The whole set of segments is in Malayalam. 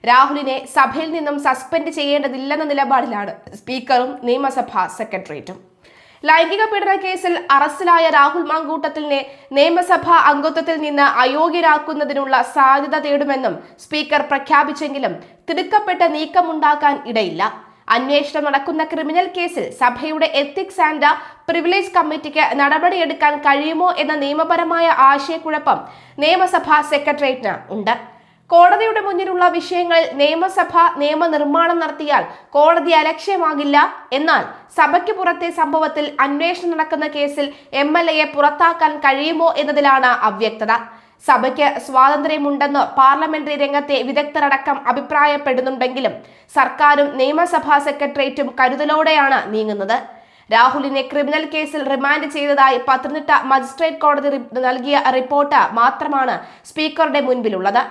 രാഹുലിനെ സഭയിൽ നിന്നും സസ്പെൻഡ് ചെയ്യേണ്ടതില്ലെന്ന നിലപാടിലാണ് സ്പീക്കറും നിയമസഭാ സെക്രട്ടേറിയറ്റും. ലൈംഗിക പീഡന കേസിൽ അറസ്റ്റിലായ രാഹുൽ മാങ്കൂട്ടത്തിലിനെ നിയമസഭാ അംഗത്വത്തിൽ നിന്ന് അയോഗ്യരാക്കുന്നതിനുള്ള സാധ്യത തേടുമെന്നും സ്പീക്കർ പ്രഖ്യാപിച്ചെങ്കിലും തിടുക്കപ്പെട്ട നീക്കമുണ്ടാക്കാൻ ഇടയില്ല. അന്വേഷണം നടക്കുന്ന ക്രിമിനൽ കേസിൽ സഭയുടെ എത്തിക്സ് ആൻഡ് പ്രിവിലേജ് കമ്മിറ്റിക്ക് നടപടിയെടുക്കാൻ കഴിയുമോ എന്ന നിയമപരമായ ആശയക്കുഴപ്പം നിയമസഭാ സെക്രട്ടേറിയറ്റിന് ഉണ്ട്. കോടതിയുടെ മുന്നിലുള്ള വിഷയങ്ങളിൽ നിയമസഭ നിയമനിർമ്മാണം നടത്തിയാൽ കോടതി അലക്ഷ്യമാകില്ല. എന്നാൽ സഭയ്ക്ക് പുറത്തെ സംഭവത്തിൽ അന്വേഷണം നടക്കുന്ന കേസിൽ MLAയെ പുറത്താക്കാൻ കഴിയുമോ എന്നതിലാണ് അവ്യക്തത. സഭയ്ക്ക് സ്വാതന്ത്ര്യമുണ്ടെന്ന് പാർലമെന്ററി രംഗത്തെ വിദഗ്ധരടക്കം അഭിപ്രായപ്പെടുന്നുണ്ടെങ്കിലും സർക്കാരും നിയമസഭാ സെക്രട്ടേറിയറ്റും കരുതലോടെയാണ് നീങ്ങുന്നത്. രാഹുലിനെ ക്രിമിനൽ കേസിൽ റിമാൻഡ് ചെയ്തതായി പത്തനംതിട്ട മജിസ്ട്രേറ്റ് കോടതി നൽകിയ റിപ്പോർട്ട് മാത്രമാണ് സ്പീക്കറുടെ മുൻപിലുള്ളത്.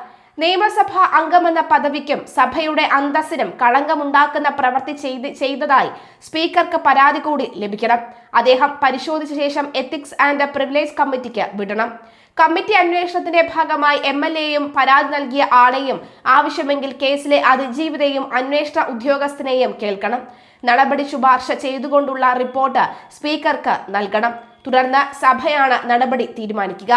നിയമസഭാ അംഗമെന്ന പദവിക്കും സഭയുടെ അന്തസ്സിനും കളങ്കമുണ്ടാക്കുന്ന പ്രവൃത്തി ചെയ്തതായി സ്പീക്കർക്ക് പരാതി കൂടി ലഭിക്കണം. അദ്ദേഹം പരിശോധിച്ച ശേഷം എത്തിക്സ് ആൻഡ് പ്രിവിലേജ് കമ്മിറ്റിക്ക് വിടണം. കമ്മിറ്റി അന്വേഷണത്തിന്റെ ഭാഗമായി MLAയും പരാതി നൽകിയ ആളെയും ആവശ്യമെങ്കിൽ കേസിലെ അതിജീവിതയും അന്വേഷണ ഉദ്യോഗസ്ഥനെയും കേൾക്കണം. നടപടി ശുപാർശ ചെയ്തുകൊണ്ടുള്ള റിപ്പോർട്ട് സ്പീക്കർക്ക് നൽകണം. തുടർന്ന് സഭയാണ് നടപടി തീരുമാനിക്കുക.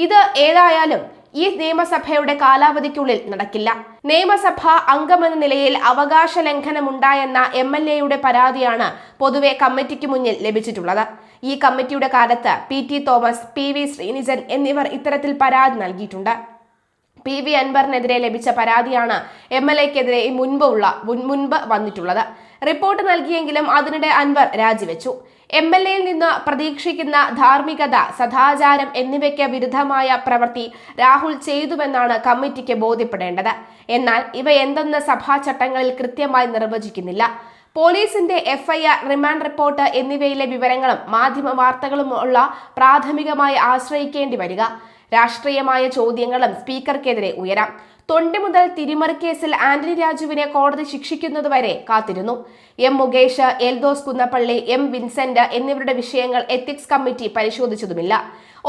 ഇത് ഏതായാലും ഈ നിയമസഭയുടെ കാലാവധിക്കുള്ളിൽ നടക്കില്ല. നിയമസഭാ അംഗമെന്ന നിലയിൽ അവകാശ ലംഘനമുണ്ടായെന്ന MLAയുടെ പരാതിയാണ് പൊതുവെ കമ്മിറ്റിക്ക് മുന്നിൽ ലഭിച്ചിട്ടുള്ളത്. ഈ കമ്മിറ്റിയുടെ കാലത്ത് PT തോമസ്, PV ശ്രീനിജൻ എന്നിവർ ഇത്തരത്തിൽ പരാതി നൽകിയിട്ടുണ്ട്. PV അൻവറിനെതിരെ ലഭിച്ച പരാതിയാണ് MLAക്കെതിരെ മുൻപ് വന്നിട്ടുള്ളത്. റിപ്പോർട്ട് നൽകിയെങ്കിലും അതിനിടെ അൻവർ രാജിവെച്ചു. MLAയിൽ നിന്ന് പ്രതീക്ഷിക്കുന്ന ധാർമ്മികത, സദാചാരം എന്നിവയ്ക്ക് വിരുദ്ധമായ പ്രവൃത്തി രാഹുൽ ചെയ്തുവെന്നാണ് കമ്മിറ്റിക്ക് ബോധ്യപ്പെടേണ്ടത്. എന്നാൽ ഇവ എന്തെന്ന് സഭാ ചട്ടങ്ങളിൽ കൃത്യമായി നിർവചിക്കുന്നില്ല. പോലീസിന്റെ FIR, റിമാൻഡ് റിപ്പോർട്ട് എന്നിവയിലെ വിവരങ്ങളും മാധ്യമ വാർത്തകളുമുള്ള പ്രാഥമികമായി ആശ്രയിക്കേണ്ടി വരിക. രാഷ്ട്രീയമായ ചോദ്യങ്ങളും സ്പീക്കർക്കെതിരെ ഉയരാം. തൊണ്ടി മുതൽ തിരിമറി കേസിൽ ആന്റണി രാജുവിനെ കോടതി ശിക്ഷിക്കുന്നതുവരെ കാത്തിരുന്നു. മുകേഷ്, എൽദോസ് കുന്നപ്പള്ളി, വിൻസെന്റ് എന്നിവരുടെ വിഷയങ്ങൾ എത്തിക്സ് കമ്മിറ്റി പരിശോധിച്ചതുമില്ല.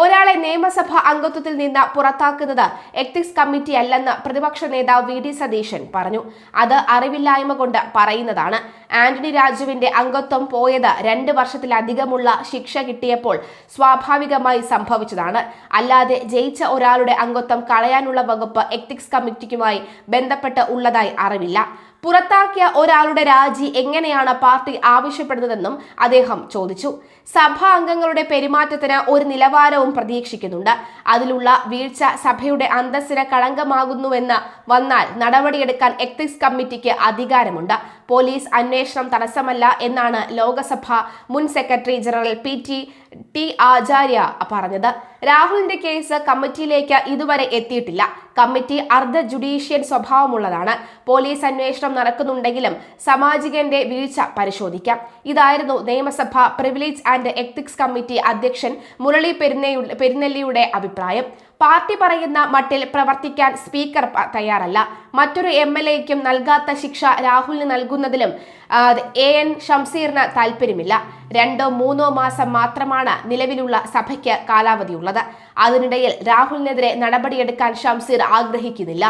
ഒരാളെ നിയമസഭ അംഗത്വത്തിൽ നിന്ന് പുറത്താക്കുന്നത് എത്തിക്സ് കമ്മിറ്റി അല്ലെന്ന് പ്രതിപക്ഷ നേതാവ് VD സതീശൻ പറഞ്ഞു. അത് അറിവില്ലായ്മ കൊണ്ട് പറയുന്നതാണ്. ആന്റണി രാജുവിന്റെ അംഗത്വം പോയത് 2 വർഷത്തിലധികമുള്ള ശിക്ഷ കിട്ടിയപ്പോൾ സ്വാഭാവികമായി സംഭവിച്ചതാണ്. അല്ലാതെ ജയിച്ച ഒരാളുടെ അംഗത്വം കളയാനുള്ള വകുപ്പ് എത്തിക്സ് കമ്മിറ്റിക്കുമായി ബന്ധപ്പെട്ട് ഉള്ളതായി അറിവില്ല. പുറത്താക്കിയ ഒരാളുടെ രാജി എങ്ങനെയാണ് പാർട്ടി ആവശ്യപ്പെടുന്നതെന്നും അദ്ദേഹം ചോദിച്ചു. സഭാ അംഗങ്ങളുടെ പെരുമാറ്റത്തിന് ഒരു നിലവാരവും പ്രതീക്ഷിക്കുന്നുണ്ട്. അതിലുള്ള വീഴ്ച സഭയുടെ അന്തസ്സിന് കളങ്കമാകുന്നുവെന്ന് വന്നാൽ നടപടിയെടുക്കാൻ എത്തിക്സ് കമ്മിറ്റിക്ക് അധികാരമുണ്ട്. പോലീസ് അന്വേഷണം തടസ്സമല്ല എന്നാണ് ലോക്സഭ മുൻ സെക്രട്ടറി ജനറൽ PT ആചാര്യ പറഞ്ഞത്. രാഹുലിന്റെ കേസ് കമ്മിറ്റിയിലേക്ക് ഇതുവരെ എത്തിയിട്ടില്ല. കമ്മിറ്റി അർദ്ധ ജുഡീഷ്യൽ സ്വഭാവമുള്ളതാണ്. പോലീസ് അന്വേഷണം നടക്കുന്നുണ്ടെങ്കിലും സാമാജികന്റെ വീഴ്ച പരിശോധിക്കാം. ഇതായിരുന്നു നിയമസഭ പ്രിവിലേജ് ആൻഡ് എത്തിക്സ് കമ്മിറ്റി അധ്യക്ഷൻ മുരളി പെരുന്നെല്ലിയുടെ അഭിപ്രായം. പാർട്ടി പറയുന്ന മട്ടിൽ പ്രവർത്തിക്കാൻ സ്പീക്കർ തയ്യാറല്ല. മറ്റൊരു MLAയ്ക്കും നൽകാത്ത ശിക്ഷ രാഹുലിന് നൽകുന്നതിലും AN ഷംസീറിന് താല്പര്യമില്ല. 2-3 മാസം മാത്രമാണ് നിലവിലുള്ള സഭയ്ക്ക് കാലാവധിയുള്ളത്. അതിനിടയിൽ രാഹുലിനെതിരെ നടപടിയെടുക്കാൻ ഷംസീർ ആഗ്രഹിക്കുന്നില്ല.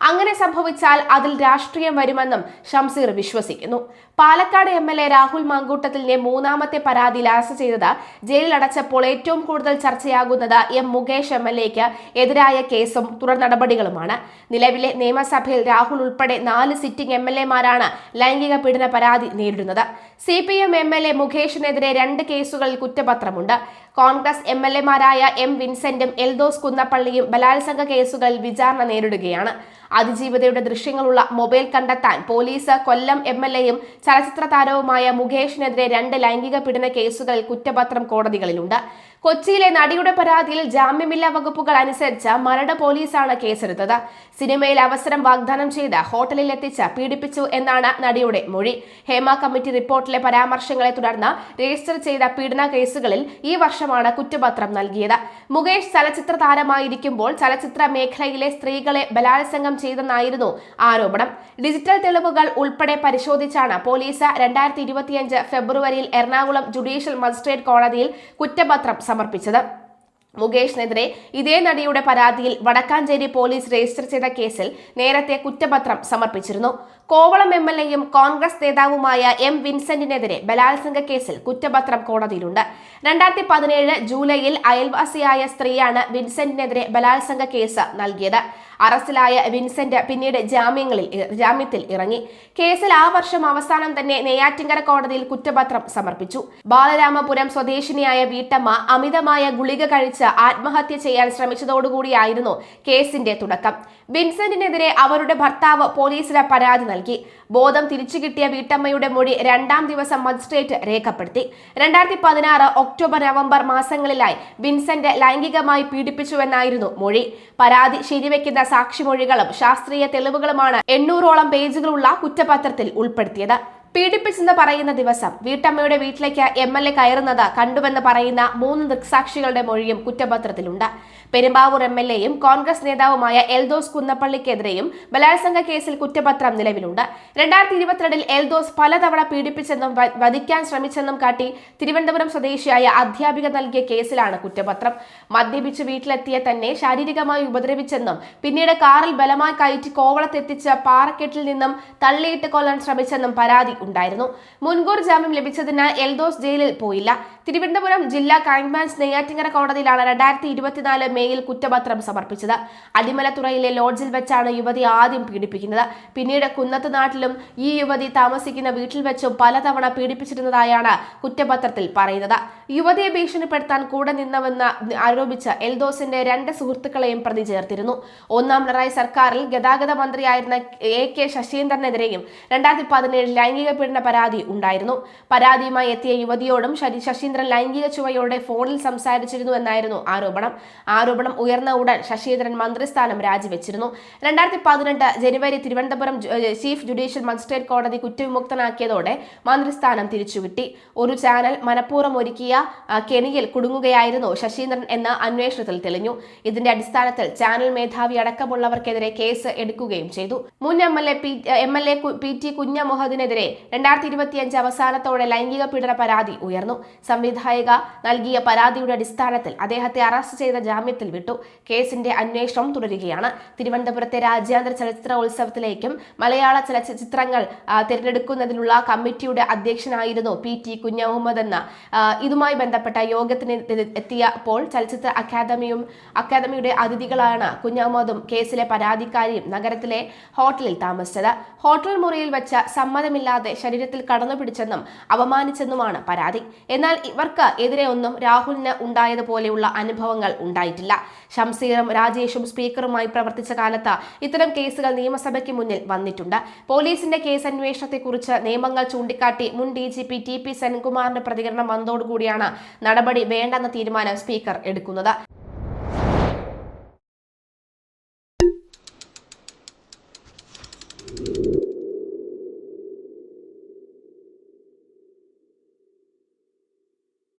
അങ്ങനെ സംഭവിച്ചാൽ അതിൽ രാഷ്ട്രീയം വരുമെന്നും ഷംസീർ വിശ്വസിക്കുന്നു. പാലക്കാട് MLA രാഹുൽ മാങ്കൂട്ടത്തിലിനെ 3ാമത്തെ പരാതിയിൽ അറസ്റ്റ് ചെയ്തത് ജയിലിൽ അടച്ചപ്പോൾ ഏറ്റവും കൂടുതൽ ചർച്ചയാകുന്നത് മുകേഷ് MLAയ്ക്ക് എതിരായ കേസും തുടർ നടപടികളുമാണ്. നിലവിലെ നിയമസഭയിൽ രാഹുൽ ഉൾപ്പെടെ 4 സിറ്റിംഗ് MLAമാരാണ് ലൈംഗിക പീഡന പരാതി നേരിടുന്നത്. CPM MLA മുകേഷിനെതിരെ 2 കേസുകളിൽ കുറ്റപത്രമുണ്ട്. കോൺഗ്രസ് MLAമാരായ വിൻസെന്റും എൽദോസ് കുന്നപ്പള്ളിയും ബലാത്സംഗ കേസുകളിൽ വിചാരണ നേരിടുകയാണ്. അതിജീവിതയുടെ ദൃശ്യങ്ങളുള്ള മൊബൈൽ കണ്ടെത്താൻ പോലീസ് കൊല്ലം MLAയും ചലച്ചിത്ര താരവുമായ മുകേഷിനെതിരെ 2 ലൈംഗിക പീഡന കേസുകളിൽ കുറ്റപത്രം കോടതികളിലുണ്ട്. കൊച്ചിയിലെ നടിയുടെ പരാതിയിൽ ജാമ്യമില്ലാ വകുപ്പുകൾ അനുസരിച്ച് മരട് പോലീസാണ് കേസെടുത്തത്. സിനിമയിൽ അവസരം വാഗ്ദാനം ചെയ്ത് ഹോട്ടലിൽ എത്തിച്ച് പീഡിപ്പിച്ചു എന്നാണ് നടിയുടെ മൊഴി. ഹേമ കമ്മിറ്റി റിപ്പോർട്ടിലെ പരാമർശങ്ങളെ തുടർന്ന് രജിസ്റ്റർ ചെയ്ത പീഡന കേസുകളിൽ ഈ വർഷമാണ് കുറ്റപത്രം നൽകിയത്. മുകേഷ് ചലച്ചിത്ര താരമായിരിക്കുമ്പോൾ ചലച്ചിത്ര മേഖലയിലെ സ്ത്രീകളെ ബലാത്സംഗം ചെയ്തെന്നായിരുന്നു ആരോപണം. ഡിജിറ്റൽ തെളിവുകൾ ഉൾപ്പെടെ പരിശോധിച്ചാണ് പോലീസ് 2025 ഫെബ്രുവരിയിൽ എറണാകുളം ജുഡീഷ്യൽ മജിസ്ട്രേറ്റ് കോടതിയിൽ കുറ്റപത്രം സമർപ്പിച്ചത്. മുകേഷിനെതിരെ ഇതേ നടിയുടെ പരാതിയിൽ വടക്കാഞ്ചേരി പോലീസ് രജിസ്റ്റർ ചെയ്ത കേസിൽ നേരത്തെ കുറ്റപത്രം സമർപ്പിച്ചിരുന്നു. കോവളം MLAയും കോൺഗ്രസ് നേതാവുമായ M. വിൻസെന്റിനെതിരെ ബലാത്സംഗ കേസിൽ കുറ്റപത്രം കോടതിയിലുണ്ട്. 2017 ജൂലൈയിൽ അയൽവാസിയായ സ്ത്രീയാണ് വിൻസെന്റിനെതിരെ ബലാത്സംഗ കേസ് നൽകിയത്. അറസ്റ്റിലായ വിൻസെന്റ് പിന്നീട് ജാമ്യത്തിൽ ഇറങ്ങി. കേസിൽ ആ വർഷം അവസാനം തന്നെ നെയ്യാറ്റിൻകര കോടതിയിൽ കുറ്റപത്രം സമർപ്പിച്ചു. ബാലരാമപുരം സ്വദേശിനിയായ വീട്ടമ്മ അമിതമായ ഗുളിക കഴിച്ച് ആത്മഹത്യ ചെയ്യാൻ ശ്രമിച്ചതോടുകൂടിയായിരുന്നു കേസിന്റെ തുടക്കം. വിൻസെന്റിനെതിരെ അവരുടെ ഭർത്താവ് പോലീസിന് പരാതി നൽകി. ബോധം തിരിച്ചു കിട്ടിയ വീട്ടമ്മയുടെ മൊഴി 2ാം ദിവസം മജിസ്ട്രേറ്റ് രേഖപ്പെടുത്തി. 2016 ഒക്ടോബർ നവംബർ മാസങ്ങളിലായി വിൻസെന്റ് ലൈംഗികമായി പീഡിപ്പിച്ചുവെന്നായിരുന്നു മൊഴി. പരാതി ശരിവെക്കുന്ന സാക്ഷിമൊഴികളും ശാസ്ത്രീയ തെളിവുകളുമാണ് 800ഓളം പേജുകളുള്ള കുറ്റപത്രത്തിൽ ഉൾപ്പെടുത്തിയത്. പീഡിപ്പിച്ചെന്ന് പറയുന്ന ദിവസം വീട്ടമ്മയുടെ വീട്ടിലേക്ക് MLA കയറുന്നത് കണ്ടുവെന്ന് പറയുന്ന 3 ദൃക്സാക്ഷികളുടെ മൊഴിയും കുറ്റപത്രത്തിലുണ്ട്. പെരുമ്പാവൂർ MLAയും കോൺഗ്രസ് നേതാവുമായ എൽദോസ് കുന്നപ്പള്ളിക്കെതിരെയും ബലാത്സംഗ കേസിൽ കുറ്റപത്രം നിലവിലുണ്ട്. 2022 എൽദോസ് പലതവണ പീഡിപ്പിച്ചെന്നും വധിക്കാൻ ശ്രമിച്ചെന്നും കാട്ടി തിരുവനന്തപുരം സ്വദേശിയായ അധ്യാപിക നൽകിയ കേസിലാണ് കുറ്റപത്രം. മദ്യപിച്ച് വീട്ടിലെത്തിയ തന്നെ ശാരീരികമായി ഉപദ്രവിച്ചെന്നും പിന്നീട് കാറിൽ ബലമായി കയറ്റി കോവളത്തെത്തിച്ച് പാറക്കെട്ടിൽ നിന്നും തള്ളിയിട്ട് കൊല്ലാൻ ശ്രമിച്ചെന്നും പരാതി ഉണ്ടായിരുന്നു. മുൻകൂർ ജാമ്യം ലഭിച്ചതിനാൽ എൽദോസ് ജയിലിൽ പോയില്ല. തിരുവനന്തപുരം ജില്ലാ ക്രൈംബ്രാഞ്ച് നെയ്യാറ്റിൻകര കോടതിയിലാണ് 2024 മേയിൽ കുറ്റപത്രം സമർപ്പിച്ചത്. അടിമലത്തുറയിലെ ലോഡ്ജിൽ വെച്ചാണ് യുവതി ആദ്യം പീഡിപ്പിക്കുന്നത്. പിന്നീട് കുന്നത്ത് നാട്ടിലും ഈ യുവതി താമസിക്കുന്ന വീട്ടിൽ വെച്ചും പലതവണ പീഡിപ്പിച്ചിരുന്നതായാണ് കുറ്റപത്രത്തിൽ പറയുന്നത്. യുവതിയെ ഭീഷണിപ്പെടുത്താൻ കൂടെ നിന്നവെന്ന് ആരോപിച്ച് എൽദോസിന്റെ 2 സുഹൃത്തുക്കളെയും പ്രതി ചേർത്തിരുന്നു. 1ാം പിണറായി സർക്കാരിൽ ഗതാഗത മന്ത്രിയായിരുന്ന AK ശശീന്ദ്രനെതിരെയും 2017 ലൈംഗിക പീഡന പരാതി ഉണ്ടായിരുന്നു. പരാതിയുമായി എത്തിയ യുവതിയോടും ശശീന്ദ്രൻ ലൈംഗിക ചുവയോടെ ഫോണിൽ സംസാരിച്ചിരുന്നു എന്നായിരുന്നു ആരോപണം ഉയർന്ന ഉടൻ ശശീന്ദ്രൻ മന്ത്രിസ്ഥാനം രാജിവെച്ചിരുന്നു. 2018 ജനുവരി തിരുവനന്തപുരം ചീഫ് ജുഡീഷ്യൽ മജിസ്ട്രേറ്റ് കോടതി കുറ്റവിമുക്തനാക്കിയതോടെ മന്ത്രിസ്ഥാനം തിരിച്ചുകിട്ടി. ഒരു ചാനൽ മനഃപൂർവ്വം ഒരുക്കിയ കെണിയിൽ കുടുങ്ങുകയായിരുന്നു ശശീന്ദ്രൻ എന്ന് അന്വേഷണത്തിൽ തെളിഞ്ഞു. ഇതിന്റെ അടിസ്ഥാനത്തിൽ ചാനൽ മേധാവി അടക്കമുള്ളവർക്കെതിരെ കേസ് എടുക്കുകയും ചെയ്തു. മുൻ MLA PT കുഞ്ഞമുഹമ്മദിനെതിരെ 2025 അവസാനത്തോടെ ലൈംഗിക പീഡന പരാതി ഉയർന്നു. സംവിധായിക നൽകിയ പരാതിയുടെ അടിസ്ഥാനത്തിൽ അദ്ദേഹത്തെ അറസ്റ്റ് ചെയ്ത ജാമ്യത്തിൽ വിട്ടു. കേസിന്റെ അന്വേഷണം തുടരുകയാണ്. തിരുവനന്തപുരത്തെ രാജ്യാന്തര ചലച്ചിത്രോത്സവത്തിലേക്കും മലയാള ചലച്ചിത്രങ്ങൾ തിരഞ്ഞെടുക്കുന്നതിനുള്ള കമ്മിറ്റിയുടെ അധ്യക്ഷനായിരുന്നു PT കുഞ്ഞമുഹമ്മദ് എന്ന ഇതുമായി ബന്ധപ്പെട്ട യോഗത്തിന് എത്തിയപ്പോൾ ചലച്ചിത്ര അക്കാദമിയുടെ അതിഥികളാണ് കുഞ്ഞമുഹമ്മദും കേസിലെ പരാതിക്കാരിയും നഗരത്തിലെ ഹോട്ടലിൽ താമസിച്ചത്. ഹോട്ടൽ മുറിയിൽ വെച്ച് സമ്മതമില്ലാതെ ശരീരത്തിൽ കടന്നുപിടിച്ചെന്നും അപമാനിച്ചെന്നുമാണ് പരാതി. എന്നാൽ ഇവർക്ക് എതിരെ ഒന്നും രാഹുലിന് ഉണ്ടായതുപോലെയുള്ള അനുഭവങ്ങൾ ഉണ്ടായിട്ടില്ല. ഷംസീറും രാജേഷും സ്പീക്കറുമായി പ്രവർത്തിച്ച കാലത്ത് ഇത്തരം കേസുകൾ നിയമസഭയ്ക്ക് മുന്നിൽ വന്നിട്ടുണ്ട്. പോലീസിന്റെ കേസ് അന്വേഷണത്തെക്കുറിച്ച് നിയമങ്ങൾ ചൂണ്ടിക്കാട്ടി മുൻ DGP TP സെൻകുമാറിന്റെ പ്രതികരണം വന്നതോടുകൂടിയാണ് നടപടി വേണ്ടെന്ന തീരുമാനം സ്പീക്കർ എടുക്കുന്നത്.